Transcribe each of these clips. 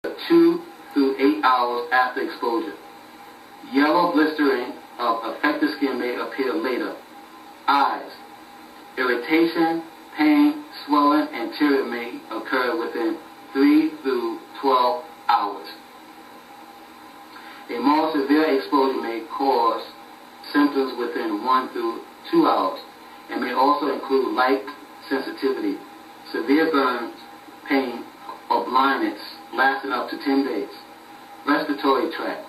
2 through 8 hours after exposure. Yellow blistering of affected skin may appear later. Eyes. Irritation, pain, swelling, and tearing may occur within 3 through 12 hours. A more severe exposure may cause symptoms within 1 through 2 hours and may also include light sensitivity, severe burns, pain, or blindness lasting up to 10 days. Respiratory tract.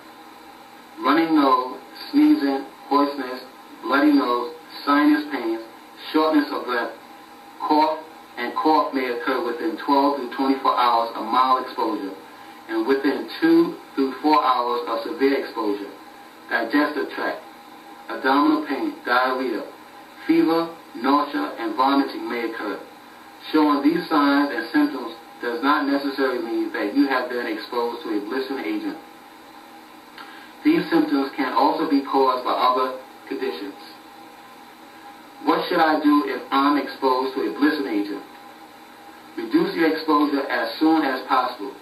Running nose, sneezing, hoarseness, bloody nose, sinus pains, shortness of breath, cough may occur within 12 to 24 hours of mild exposure and within 2 through 4 hours of severe exposure. Digestive tract, abdominal pain, diarrhea, fever, nausea, and vomiting may occur. Showing these signs and symptoms does not necessarily mean that you have been exposed to a blistering agent. These symptoms can also be caused by other conditions. What should I do if I'm exposed to a blistering agent? Reduce your exposure as soon as possible.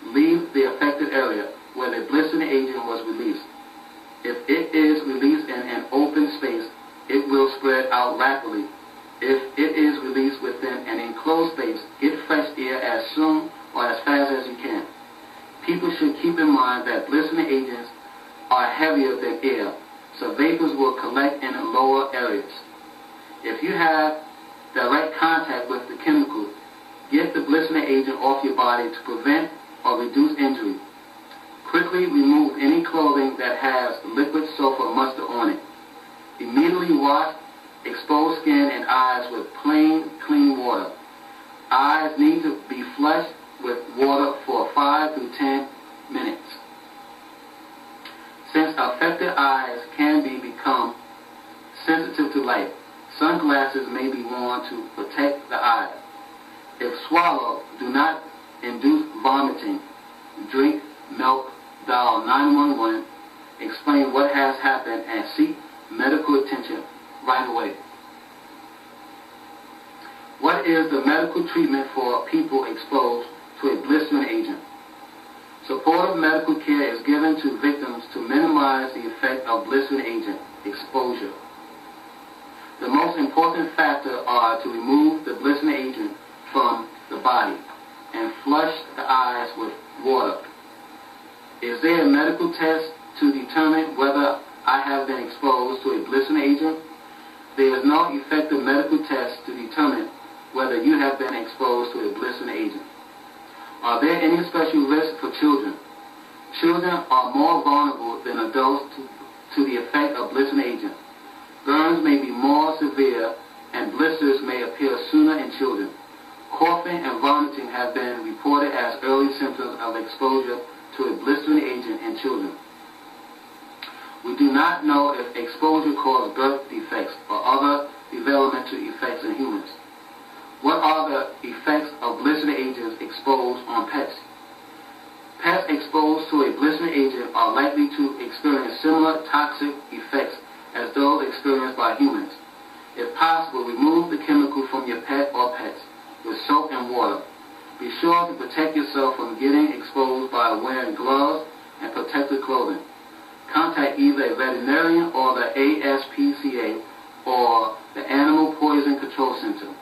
Leave the affected area where the blistering agent was released. If it is released in an open space, it will spread out rapidly. If it is released within an enclosed space, get fresh air as soon or as fast as you can. People should keep in mind that blistering agents are heavier than air, so vapors will collect in lower areas. If you have direct contact with the chemical, get the blistering agent off your body to prevent or reduce injury. Quickly remove any clothing that has liquid soap or mustard on it. Immediately wash exposed skin and eyes with plain, clean water. Eyes need to be flushed with water for 5 to 10 minutes. Since affected eyes can become sensitive to light, sunglasses may be worn to protect the eye. If swallowed, do not induce vomiting. Drink milk, dial 911, explain what has happened, and seek medical attention right away. What is the medical treatment for people exposed to a blistering agent? Supportive medical care is given to victims to minimize the effect of blistering agent exposure. The most important factors are to remove the blistering agent from the body and flush the eyes with water. Is there a medical test to determine whether I have been exposed to a blistering agent? There is no effective medical test to determine whether you have been exposed to a blistering agent. Are there any special risks for children? Children are more vulnerable than adults to the effect of blistering agents. Burns may be more severe and blisters may appear sooner in children. Coughing and vomiting have been reported as early symptoms of exposure to a blistering agent in children. We do not know if exposure causes birth defects or other developmental effects in humans. What are the effects of blistering agents exposed on pets? Pets exposed to a blistering agent are likely to experience similar toxic effects as those experienced by humans. If possible, remove the chemical from your pet or pets with soap and water. Be sure to protect yourself from getting exposed by wearing gloves and protective clothing. Contact either a veterinarian or the ASPCA or the Animal Poison Control Center.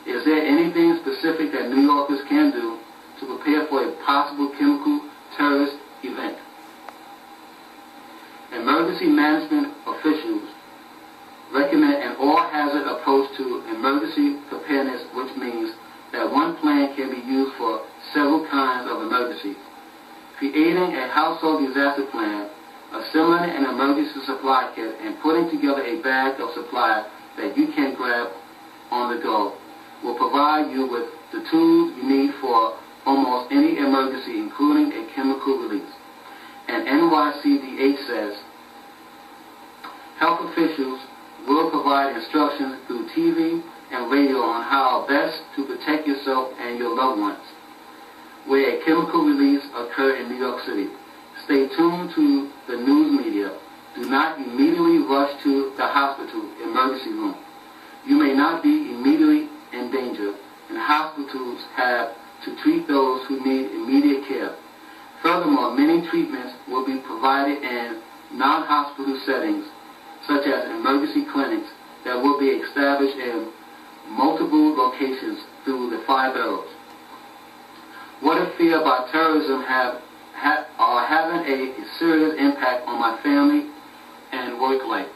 Is there anything specific that New Yorkers can do to prepare for a possible chemical terrorist event? Emergency management officials recommend an all-hazard approach to emergency preparedness, which means that one plan can be used for several kinds of emergencies. Creating a household disaster plan, assembling an emergency supply kit, and putting together a bag of supplies that you can grab on the go will provide you with the tools you need for almost any emergency, including a chemical release. And NYCDH says, health officials will provide instructions through TV and radio on how best to protect yourself and your loved ones. Where a chemical release occurred in New York City, stay tuned to the news media. Do not immediately rush to the hospital emergency room. You may not be immediately in danger, and hospitals have to treat those who need immediate care. Furthermore, many treatments will be provided in non-hospital settings, such as emergency clinics that will be established in multiple locations through the 5 boroughs. What if fear about terrorism are having a serious impact on my family and work life?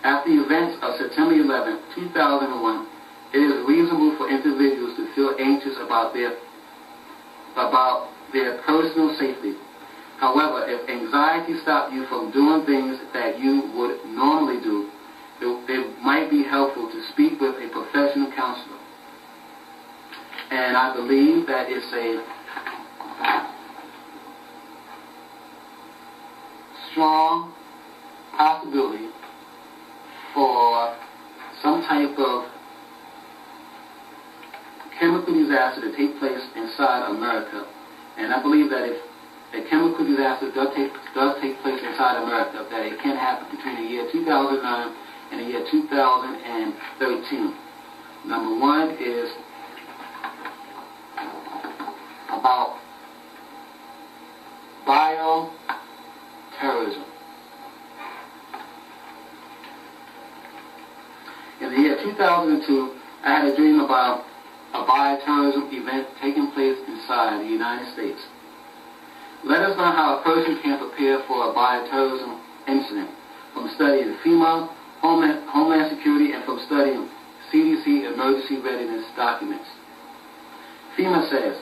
After the events of September 11, 2001, it is reasonable for individuals to feel anxious about their personal safety. However, if anxiety stops you from doing things that you would normally do, it might be helpful to speak with a professional counselor. And I believe that it's a strong possibility for some type of chemical disaster to take place inside America. And I believe that if a chemical disaster does take place inside America, that it can happen between the year 2009 and the year 2013. Number one is about bioterrorism. In the year 2002, I had a dream about a bioterrorism event taking place inside the United States. Let us know how a person can prepare for a bioterrorism incident from studying FEMA, Homeland Security, and from studying CDC emergency readiness documents. FEMA says,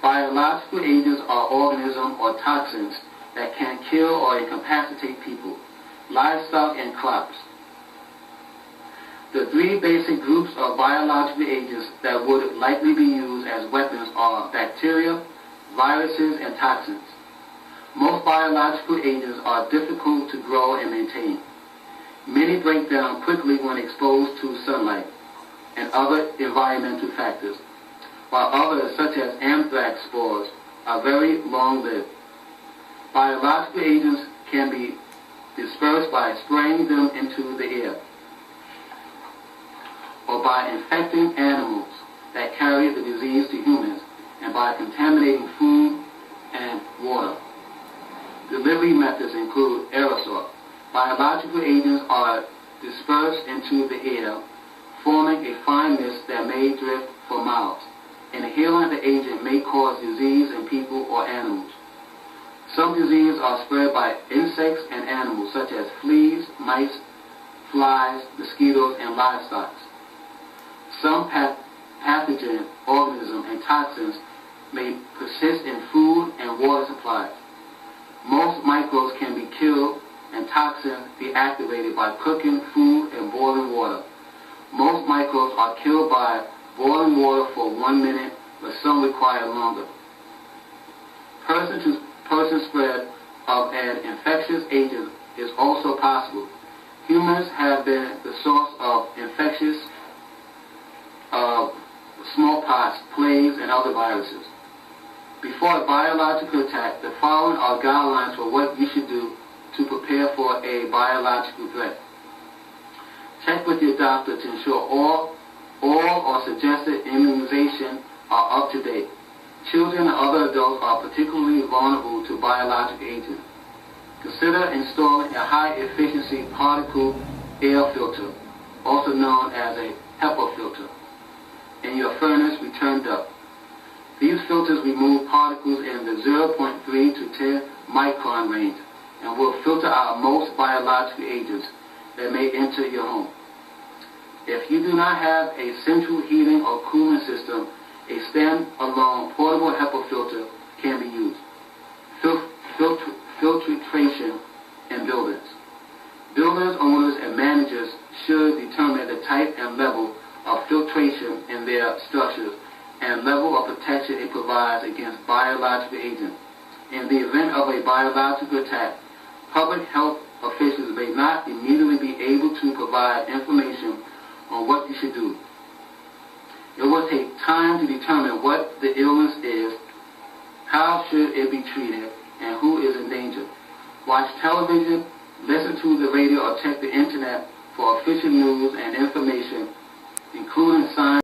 biological agents are organisms or toxins that can kill or incapacitate people, livestock, and crops. The 3 basic groups of biological agents that would likely be used as weapons are bacteria, viruses, and toxins. Most biological agents are difficult to grow and maintain. Many break down quickly when exposed to sunlight and other environmental factors, while others, such as anthrax spores, are very long-lived. Biological agents can be dispersed by spraying them into the air, or by infecting animals that carry the disease to humans, and by contaminating food and water. Delivery methods include aerosol. Biological agents are dispersed into the air, forming a fine mist that may drift for miles. Inhaling the agent may cause disease in people or animals. Some diseases are spread by insects and animals, such as fleas, mice, flies, mosquitoes, and livestock. Some pathogen organisms and toxins may persist in food and water supplies. Most microbes can be killed and toxins deactivated by cooking food and boiling water. Most microbes are killed by boiling water for 1 minute, but some require longer. Person-to-person spread of an infectious agent is also possible. Humans have been the source of infectious smallpox, plagues, and other viruses. Before a biological attack, the following are guidelines for what you should do to prepare for a biological threat. Check with your doctor to ensure all or suggested immunization are up to date. Children and other adults are particularly vulnerable to biological agents. Consider installing a high-efficiency particle air filter, also known as a HEPA filter, in your furnace returned duct. These filters remove particles in the 0.3 to 10 micron range and will filter out most biological agents that may enter your home. If you do not have a central heating or cooling system, a stand-alone portable HEPA filter can be used. Filtration in buildings. Buildings owners and managers should determine the type and level of filtration in their structures and level of protection it provides against biological agents. In the event of a biological attack, public health officials may not immediately be able to provide information on what you should do. It will take time to determine what the illness is, how should it be treated, and who is in danger. Watch television, listen to the radio, or check the internet for official news and information, including signs